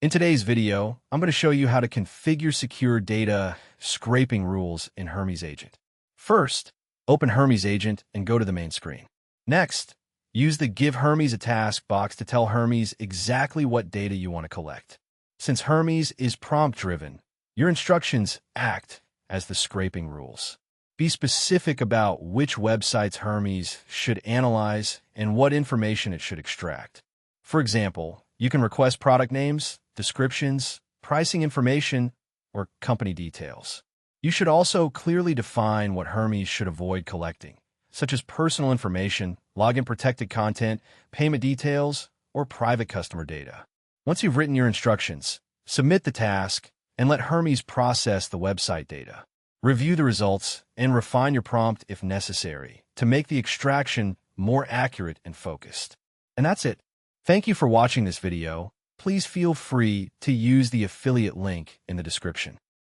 In today's video, I'm going to show you how to configure secure data scraping rules in Hermes Agent. First, open Hermes Agent and go to the main screen. Next, use the Give Hermes a Task box to tell Hermes exactly what data you want to collect. Since Hermes is prompt-driven, your instructions act as the scraping rules. Be specific about which websites Hermes should analyze and what information it should extract. For example, you can request product names, descriptions, pricing information, or company details. You should also clearly define what Hermes should avoid collecting, such as personal information, login-protected content, payment details, or private customer data. Once you've written your instructions, submit the task and let Hermes process the website data. Review the results and refine your prompt if necessary to make the extraction more accurate and focused. And that's it. Thank you for watching this video. Please feel free to use the affiliate link in the description.